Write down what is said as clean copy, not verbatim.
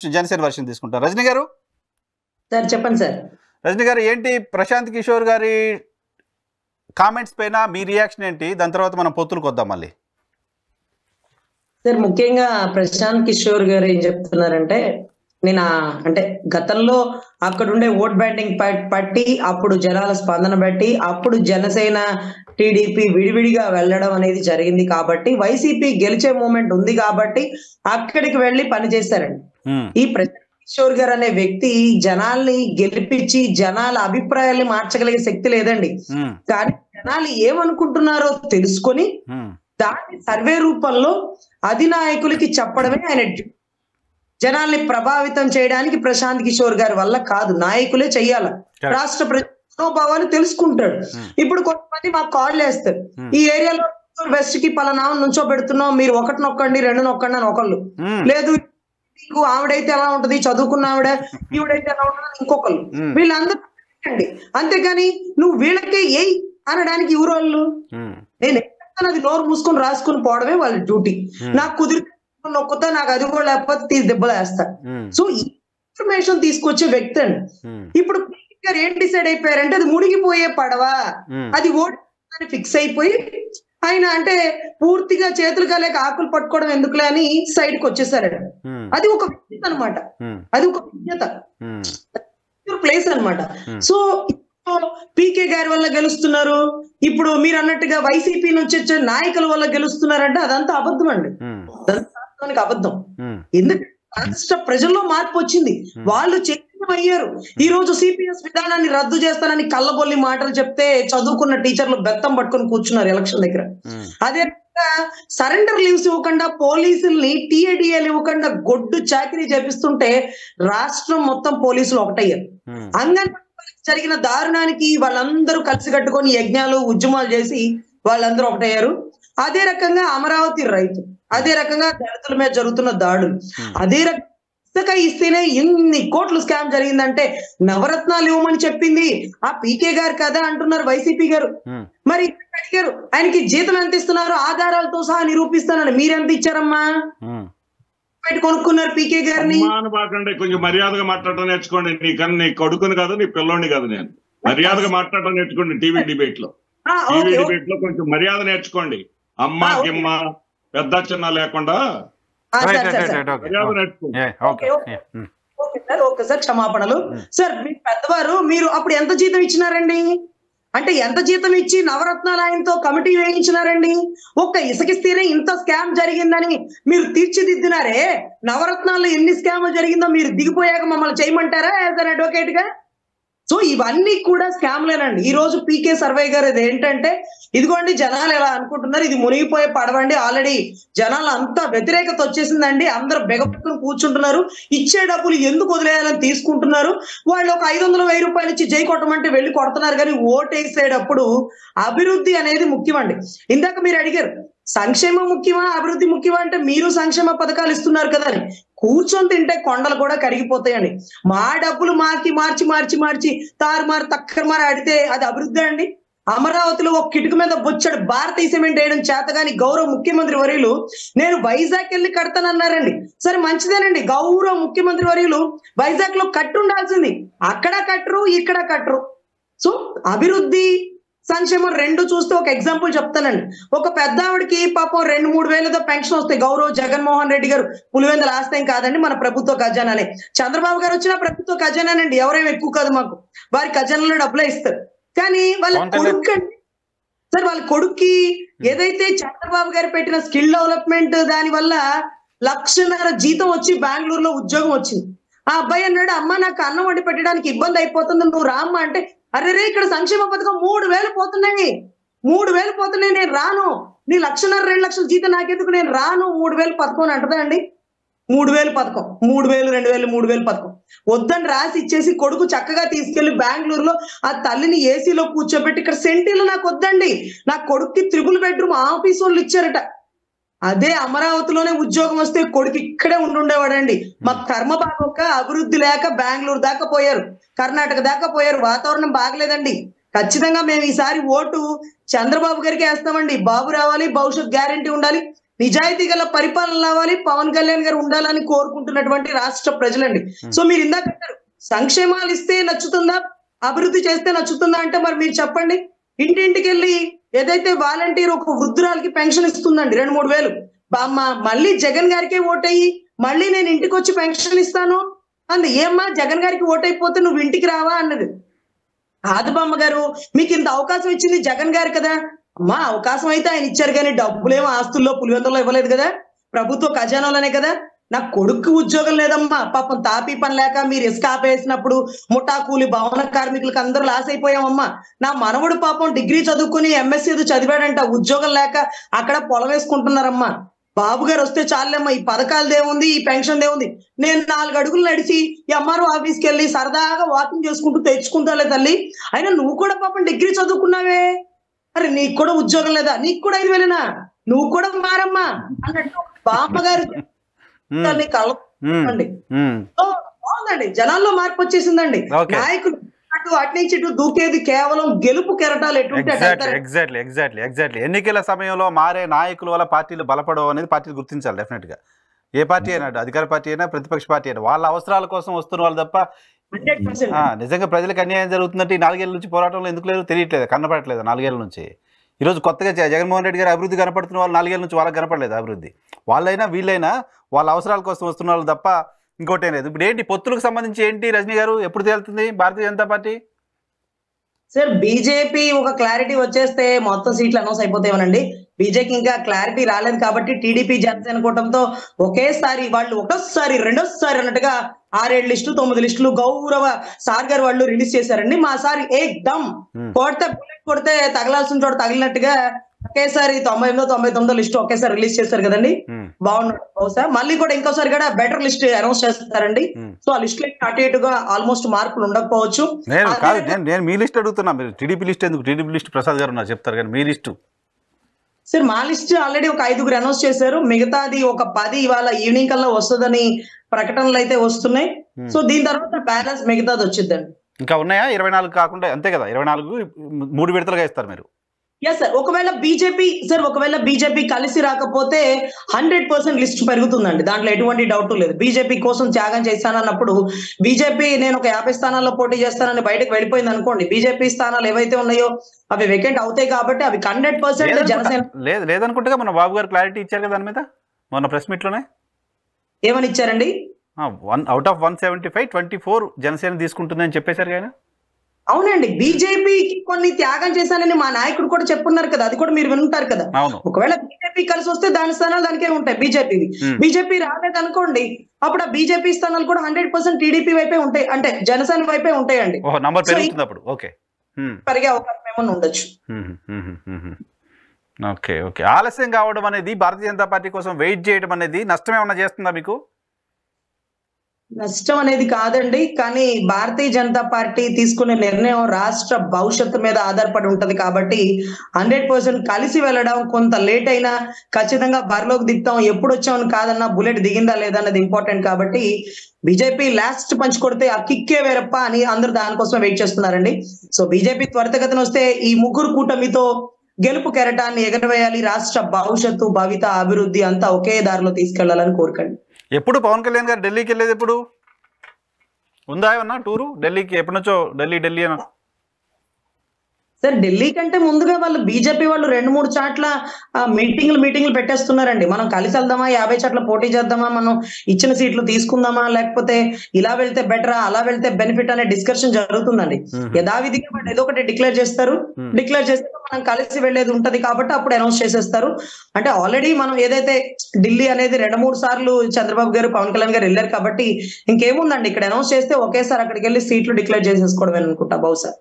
Janasena version తీసుకుంటారు. రజనీ గారు sir చెప్పండి సార్. రజనీ గారు ఏంటి ప్రశాంత్ కిషోర్ గారి కామెంట్స్ పైన మీ రియాక్షన్ ఏంటి? దాని తర్వాత మనం పొత్తులకు వద్దాం మళ్ళీ. సార్ ముఖ్యంగా ప్రశాంత్ కిషోర్ గారు ఏం చెప్తున్నారంటే, నేను అంటే గతంలో అక్కడ ఉండే ఓట్ బ్యాంకింగ్ పట్టి అప్పుడు జనాల స్పందన బట్టి అప్పుడు జనసేన టీడీపీ విడివిడిగా వెళ్ళడం అనేది జరిగింది కాబట్టి వైసీపీ గెలిచే మూమెంట్ ఉంది కాబట్టి అక్కడికి వెళ్ళి పనిచేశారండి. ఈ ప్రశాంత్ కిషోర్ గారు అనే వ్యక్తి జనాల్ని గెలిపించి జనాల అభిప్రాయాల్ని మార్చగలిగే శక్తి లేదండి. కానీ జనాలు ఏమనుకుంటున్నారో తెలుసుకొని దాన్ని సర్వే రూపంలో అధినాయకులకి చెప్పడమే ఆయన జనాల్ని ప్రభావితం చేయడానికి ప్రశాంత్ కిషోర్ గారి వల్ల కాదు, నాయకులే చెయ్యాల. రాష్ట్ర మనోభావాలు తెలుసుకుంటాడు. ఇప్పుడు కొంతమంది మాకు కాల్ చేస్తారు, ఈ ఏరియాలో వెస్ట్ కి పలానా నుంచో పెడుతున్నాం, మీరు ఒకటి నొక్కండి రెండు నొక్కండి అని ఒకళ్ళు, లేదు నీకు ఆవిడైతే ఎలా ఉంటది చదువుకున్న ఆవిడ, ఈవిడైతే ఎలా ఉంటది ఇంకొకళ్ళు, వీళ్ళందరూ అంతేగాని నువ్వు వీళ్ళకే ఏ అనడానికి ఎవరోళ్ళు? నేను అది నోరు మూసుకొని రాసుకుని పోవడమే వాళ్ళ డ్యూటీ. నాకు కుదిరితే నొక్కుతా, నాకు అది కూడా లేకపోతే తీసి దెబ్బలు వేస్తా. సో ఈ ఇన్ఫర్మేషన్ తీసుకొచ్చే వ్యక్తి అండి. ఇప్పుడు గారు ఏం డిసైడ్ అయిపోయారంటే అది మునిగిపోయే పడవ, అది ఓడి ఫిక్స్ అయిపోయి ఆయన అంటే పూర్తిగా చేతులు కాలేక ఆకులు పట్టుకోవడం ఎందుకులే అని సైడ్ కి వచ్చేసారండి. అది ఒక విజ్ఞత అనమాట, అది ఒక విజ్ఞత ప్లేస్ అనమాట. సో పీకే గారి వల్ల గెలుస్తున్నారు, ఇప్పుడు మీరు అన్నట్టుగా వైసీపీ నుంచి వచ్చే నాయకుల వల్ల గెలుస్తున్నారంటే అదంతా అబద్ధం అండి, అబద్ధం. ఎందుకంటే రాష్ట్ర ప్రజల్లో మార్పు వచ్చింది, వాళ్ళు చైతన్యమయ్యారు. ఈ రోజు సిపిఎస్ విధానాన్ని రద్దు చేస్తానని కళ్ళబొల్లి మాటలు చెప్తే చదువుకున్న టీచర్లు బెత్తం పట్టుకొని కూర్చున్నారు ఎలక్షన్ దగ్గర. అదే సరెండర్ లీవ్స్ ఇవ్వకుండా పోలీసుల్ని టీఏడిఏలు ఇవ్వకుండా గొడ్డు చాకరీ చేపిస్తుంటే రాష్ట్రం మొత్తం పోలీసులు ఒకటయ్యారు. అంగన్వాడీ జరిగిన దారుణానికి వాళ్ళందరూ కలిసి కట్టుకొని యజ్ఞాలు ఉద్యమాలు చేసి వాళ్ళందరూ ఒకటయ్యారు. అదే రకంగా అమరావతి రైతు, అదే రకంగా దళితుల మీద జరుగుతున్న దాడులు, అదే రకంగా ఇసుక ఇస్తేనే ఎన్ని కోట్లు స్కామ్ జరిగిందంటే నవరత్నాలు ఇవ్వమని చెప్పింది ఆ పీకే గారు కదా అంటున్నారు వైసీపీ గారు. మరి అడిగారు ఆయనకి జీతం ఎంత ఇస్తున్నారు ఆధారాలతో సహా నిరూపిస్తానని, మీరెంత ఇచ్చారమ్మా? కొనుక్కున్నారు పీకే గారిని. కొంచెం మర్యాదగా మాట్లాడటం నేర్చుకోండి. నీకన్నా నీ కొడుకుని కాదు, నీ పిల్లోని కాదు. నేను మర్యాదగా మాట్లాడటం నేర్చుకోండి. టీవీ డిబేట్ లో కొంచెం మర్యాద నేర్చుకోండి. అమ్మ గిమ్మ పెద్ద చిన్న లేకుండా మర్యాద నేర్చుకోండి. ఓకే సార్, క్షమాపణలు సార్. మీ పెద్దవారు మీరు అప్పుడు ఎంత జీతం ఇచ్చినారండి? అంటే ఎంత జీతం ఇచ్చి నవరత్నాలు ఆయనతో కమిటీ వేయించినారండి? ఒక్క ఇసుకిస్తేనే ఇంత స్కామ్ జరిగిందని మీరు తీర్చిదిద్దినారే, నవరత్నాల్లో ఎన్ని స్కామ్ జరిగిందో మీరు దిగిపోయాక మమ్మల్ని చేయమంటారా యాజ్ అన్ అడ్వకేట్ గా? సో ఇవన్నీ కూడా స్కామ్లేనండి. ఈ రోజు పీకే సర్వే గారు ఇది ఏంటంటే, ఇదిగోండి జనాలు ఎలా అనుకుంటున్నారు, ఇది మునిగిపోయే పడవండి, ఆల్రెడీ జనాలు అంతా వ్యతిరేకత వచ్చేసిందండి, అందరూ బెగపెట్టుకుని కూర్చుంటున్నారు, ఇచ్చే డబ్బులు ఎందుకు వదిలేయాలని తీసుకుంటున్నారు, వాళ్ళు ఒక 500-1000 రూపాయలు ఇచ్చి జై కొట్టమంటే వెళ్ళి కొడుతున్నారు. కానీ ఓటేసేటప్పుడు అభివృద్ధి అనేది ముఖ్యమండి. ఇందాక మీరు అడిగారు సంక్షేమం ముఖ్యమా అభివృద్ధి ముఖ్యమా అంటే, మీరు సంక్షేమ పథకాలు ఇస్తున్నారు కదా అని. కూర్చొని తింటే కొండలు కూడా కరిగిపోతాయండి. మా డబ్బులు మాకి మార్చి మార్చి మార్చి తారుమారు తక్కరమారు ఆడితే అది అభివృద్ధి అండి? అమరావతిలో ఒక కిటుకు మీద బొచ్చడు భారతీయ సిమెంట్ వేయడం చేతగాని గౌరవ ముఖ్యమంత్రి వర్యులు నేను వైజాగ్ వెళ్ళి కడతానన్నారండి. సరే మంచిదేనండి, గౌరవ ముఖ్యమంత్రి వర్యులు వైజాగ్ లో కట్టు ఉండాల్సింది, అక్కడ కట్టరు ఇక్కడ కట్టరు. సో అభివృద్ధి సంక్షేమం రెండు చూస్తే ఒక ఎగ్జాంపుల్ చెప్తానండి. ఒక పెద్ద ఆవిడకి పాపం 2-3 వేలతో పెన్షన్ వస్తాయి. గౌరవ జగన్మోహన్ రెడ్డి గారు పులివెందుల ఆస్తి కాదండి, మన ప్రభుత్వ ఖజానానే. చంద్రబాబు గారు వచ్చిన ప్రభుత్వ ఖజానానండి, ఎవరేం ఎక్కువ కాదు మాకు, వారి ఖజానాలో డబ్బులే ఇస్తారు. కానీ వాళ్ళ కొడుకు సార్, వాళ్ళ కొడుక్కి ఏదైతే చంద్రబాబు గారు పెట్టిన స్కిల్ డెవలప్మెంట్ దాని వల్ల 1,00,000 జీతం వచ్చి బెంగళూరులో ఉద్యోగం వచ్చింది. ఆ అబ్బాయి అన్నాడు, అమ్మ నాకు అన్నం వండి పెట్టడానికి ఇబ్బంది అయిపోతుంది, నువ్వు రామ్మా అంటే, అరే ఇక్కడ సంక్షేమ పథకం 3,000 పోతున్నాయి, 3,000 పోతున్నాయి, నేను రాను, నీ 1,50,000-2 లక్షల జీతం నాకెందుకు, నేను రాను, 3,000 పథకం అని అంటదా అండి? 3,000 పథకం, 3,000, 2,000, 3,000 పథకం వద్దని రాసి ఇచ్చేసి కొడుకు చక్కగా తీసుకెళ్లి బెంగళూరులో ఆ తల్లిని ఏసీలో కూర్చోబెట్టి, ఇక్కడ సెంటీలు నాకు వద్దండి, నా కొడుక్కి 3 బెడ్రూమ్ ఆఫీస్ వాళ్ళు ఇచ్చారట. అదే అమరావతిలోనే ఉద్యోగం వస్తే కొడుకు ఇక్కడే ఉండుండేవాడండి. మా కర్మ బాగోక అభివృద్ధి లేక బెంగళూరు దాకా పోయారు, కర్ణాటక దాకా పోయారు, వాతావరణం బాగలేదండి. ఖచ్చితంగా మేము ఈసారి ఓటు చంద్రబాబు గారికి వేస్తామండి. బాబు రావాలి, భవిష్యత్ గ్యారెంటీ ఉండాలి, నిజాయితీ గల పరిపాలన రావాలి, పవన్ కళ్యాణ్ గారు ఉండాలని కోరుకుంటున్నటువంటి రాష్ట్ర ప్రజలండి. సో మీరు ఇందాక అంటారు సంక్షేమాలు ఇస్తే నచ్చుతుందా, అభివృద్ధి చేస్తే నచ్చుతుందా అంటే మరి మీరు చెప్పండి. ఇంటింటికి వెళ్ళి ఏదైతే వాలంటీర్ ఒక వృద్ధురాలకి పెన్షన్ ఇస్తుందండి 2-3 వేలు, మళ్ళీ జగన్ గారికే ఓటయ్యి మళ్ళీ నేను ఇంటికి వచ్చి పెన్షన్ ఇస్తాను అంది. ఏమ్మా జగన్ గారికి ఓటైపోతే నువ్వు ఇంటికి రావా అన్నది. ఆదిబామ్మ గారు మీకు ఇంత అవకాశం ఇచ్చింది జగన్ గారు కదా అమ్మా, అవకాశం అయితే ఆయన ఇచ్చారు కానీ డబ్బులేమో ఆస్తుల్లో పులివెందులో ఇవ్వలేదు కదా, ప్రభుత్వ ఖజానాలోనే కదా. నా కొడుకు ఉద్యోగం లేదమ్మా, పాపం తాపీ పని లేక మీరు ఇసుక ఆపేసినప్పుడు ముఠా కూలి భవన కార్మికులకు అందరూ లాస్ అయిపోయామమ్మా. నా మనవడు పాపం డిగ్రీ చదువుకుని ఎంఎస్సీ చదివాడంట, ఉద్యోగం లేక అక్కడ పొలం వేసుకుంటున్నారమ్మా. బాబు గారు వస్తే చాలేమ్మా, ఈ పథకాలు దేవుంది, ఈ పెన్షన్ దేవుంది. నేను 4 అడుగులు నడిచి ఎంఆర్ఓ ఆఫీస్కి వెళ్ళి సరదాగా వాకింగ్ చేసుకుంటూ తెచ్చుకుంటాలే తల్లి. అయినా నువ్వు కూడా పాపం డిగ్రీ చదువుకున్నావే, అరే నీకు కూడా ఉద్యోగం లేదా, నీకు కూడా 5,000 నువ్వు కూడా మారమ్మా అన్నట్టు బామ్మ గారు కళ్ళండి. బాగుందండి, జనాల్లో మార్పు వచ్చేసిందండి. నాయకులు అటు నుంచి ఇటు దూకేది కేవలం గెలుపు కెరటాలు ఎగ్జాక్ట్లీ ఎన్నికల సమయంలో మారే నాయకుల వల్ల పార్టీలు బలపడవు అనేది పార్టీలు గుర్తించాలి డెఫినెట్ గా. ఏ పార్టీ అయినా, అధికార పార్టీ అయినా ప్రతిపక్ష పార్టీ అయినా, వాళ్ళ అవసరాల కోసం వస్తున్న వాళ్ళు తప్ప నిజంగా ప్రజలకు అన్యాయం జరుగుతుందంటే ఈ 4 ఏళ్ల నుంచి పోరాటంలో ఎందుకు లేదు తెలియట్లేదు, కనపడట్లేదు. 4 ఏళ్ల నుంచి ఈరోజు కొత్తగా జగన్మోహన్ రెడ్డి గారు అభివృద్ధి కనపడుతున్న వాళ్ళు 4 ఏళ్ల నుంచి వాళ్ళకి కనపడలేదు అభివృద్ధి. వాళ్ళైనా వీళ్ళైనా వాళ్ళ అవసరాల కోసం వస్తున్న వాళ్ళు తప్ప ఇంకోటి లేదు. ఇప్పుడు ఏంటి పొత్తులకు సంబంధించి ఏంటి రజనీ గారు, ఎప్పుడు తేలుతుంది Bharatiya Janata party? Sir BJP ఒక క్లారిటీ వచ్చేస్తే మొత్తం సీట్లు అనౌన్స్ అయిపోతాయనండి. బీజేపీ ఇంకా క్లారిటీ రాలేదు కాబట్టి టీడీపీ జనసేన కూటమితో ఒకేసారి వాళ్ళు ఒకటోసారి రెండోసారి అన్నట్టుగా 6-7 లిస్టులు 9 లిస్టులు గౌరవ సార్ గారు వాళ్ళు రిలీజ్ చేశారండి. మా సార్ ఏకదమ్ కొడితే బుల్లెట్ కొడితే తగలాల్సిన చోట తగిలినట్టుగా ఒకేసారి 98-99 లిస్ట్ ఒకేసారి రిలీజ్ చేశారు కదండి. బాగున్నాడు బహుశా మళ్ళీ కూడా ఇంకోసారి కూడా బెటర్ లిస్ట్ అనౌన్స్ చేస్తారండి. సో ఆ లిస్ట్ అటు ఇటుగా ఆల్మోస్ట్ మార్పులు ఉండకపోవచ్చు. నేను మీ లిస్ట్ అడుగుతున్నా, మీరు టీడీపీ లిస్ట్ ఎందుకు? టీడీపీ లిస్ట్ ప్రసాద్ గారు ఉన్నారు చెప్తారు కానీ మీ లిస్టు. సార్ మా లిస్ట్ ఆల్రెడీ ఒక 5 అనౌన్స్ చేశారు, మిగతాది ఒక 10 ఇవాళ ఈవినింగ్ కల్లా వస్తుందని ప్రకటనలు అయితే వస్తున్నాయి. సో దీని తర్వాత బ్యాలెన్స్ మిగతాది వచ్చిందండి. ఇంకా ఉన్నాయా 24 కాకుండా? అంతే కదా, 24 3 విడతలుగా ఇస్తారు మీరు. ఎస్ సార్, ఒకవేళ బీజేపీ కలిసి రాకపోతే 100% లిస్ట్ పెరుగుతుందండి, దాంట్లో ఎటువంటి డౌట్ లేదు. బీజేపీ కోసం త్యాగం చేస్తానన్నప్పుడు బీజేపీ నేను ఒక 50 స్థానాల్లో పోటీ చేస్తానని బయటకు వెళ్ళిపోయింది అనుకోండి, బీజేపీ స్థానాలు ఏవైతే ఉన్నాయో అవి వేకెంట్ అవుతాయి కాబట్టి అవి 100% జనసేన లేదనుకుంటే మన బాబు గారు క్లారిటీ ఇచ్చారు కదా దాని మీద మొన్న ప్రెస్ మీట్ లోనే. ఏమని ఇచ్చారండి? 1 out of 175 24 జనసేన తీసుకుంటుందని చెప్పేశారు కదా. అవునండి, బీజేపీకి కొన్ని త్యాగం చేశానని మా నాయకుడు కూడా చెప్పున్నారు కదా, అది కూడా మీరు వినుంటారు కదా. ఒకవేళ బీజేపీ కలిసి వస్తే దాని స్థానాలు దానికే ఉంటాయి బీజేపీవి. బీజేపీ రాలేదనుకోండి అప్పుడు ఆ బీజేపీ స్థానాలు కూడా 100% టీడీపీ వైపే ఉంటాయి, అంటే జనసేన వైపే ఉంటాయండి. పెరిగే అవకాశం ఏమన్నా ఉండొచ్చు. ఓకే, ఆలస్యం కావడం అనేది భారతీయ జనతా పార్టీ కోసం వెయిట్ చేయడం అనేది నష్టం ఏమన్నా చేస్తుందా మీకు? నష్టం అనేది కాదండి, కానీ భారతీయ జనతా పార్టీ తీసుకునే నిర్ణయం రాష్ట్ర భవిష్యత్తు మీద ఆధారపడి ఉంటది కాబట్టి 100% కలిసి వెళ్ళడం, కొంత లేట్ అయినా ఖచ్చితంగా బరిలోకి దిగుతాం. ఎప్పుడు వచ్చామని కాదన్నా బుల్లెట్ దిగిందా లేదా అన్నది ఇంపార్టెంట్ కాబట్టి బీజేపీ లాస్ట్ పంచ్ కొడితే ఆ కిక్కే వేరప్ప అని అందరూ దానికోసం వెయిట్ చేస్తున్నారండి. సో బీజేపీ త్వరితగతిన వస్తే ఈ ముగ్గురు కూటమితో గెలుపు కెరటాన్ని ఎగరవేయాలి, రాష్ట్ర భవిష్యత్తు భవిత అభివృద్ధి అంతా ఒకే దారిలో తీసుకెళ్లాలని కోరుకండి. ఎప్పుడు పవన్ కళ్యాణ్ గారు ఢిల్లీకి వెళ్ళేది? ఎప్పుడు ఉందా ఏమన్నా టూరు ఢిల్లీకి? ఎప్పటి నుంచో ఢిల్లీ అన్న సార్? ఢిల్లీ కంటే ముందుగా వాళ్ళు బీజేపీ వాళ్ళు 2-3 చోట్ల మీటింగ్లు పెట్టేస్తున్నారండి. మనం కలిసి వెళ్దామా, 50 చోట్ల పోటీ చేద్దామా, మనం ఇచ్చిన సీట్లు తీసుకుందామా, లేకపోతే ఇలా వెళ్తే బెటరా, అలా వెళ్తే బెనిఫిట్ అనే డిస్కషన్ జరుగుతుందండి. యథావిధిగా వాళ్ళు ఏదో ఒకటి డిక్లేర్ చేస్తారు, డిక్లేర్ చేస్తే మనం కలిసి వెళ్లేది ఉంటది కాబట్టి అప్పుడు అనౌన్స్ చేసేస్తారు. అంటే ఆల్రెడీ మనం ఏదైతే ఢిల్లీ అనేది 2-3 సార్లు చంద్రబాబు గారు పవన్ కళ్యాణ్ గారు వెళ్ళారు కాబట్టి ఇంకేముందండి, ఇక్కడ అనౌన్స్ చేస్తే ఒకేసారి అక్కడికి వెళ్ళి సీట్లు డిక్లేర్ చేసేసుకోవడం అనుకుంటా బహుశా.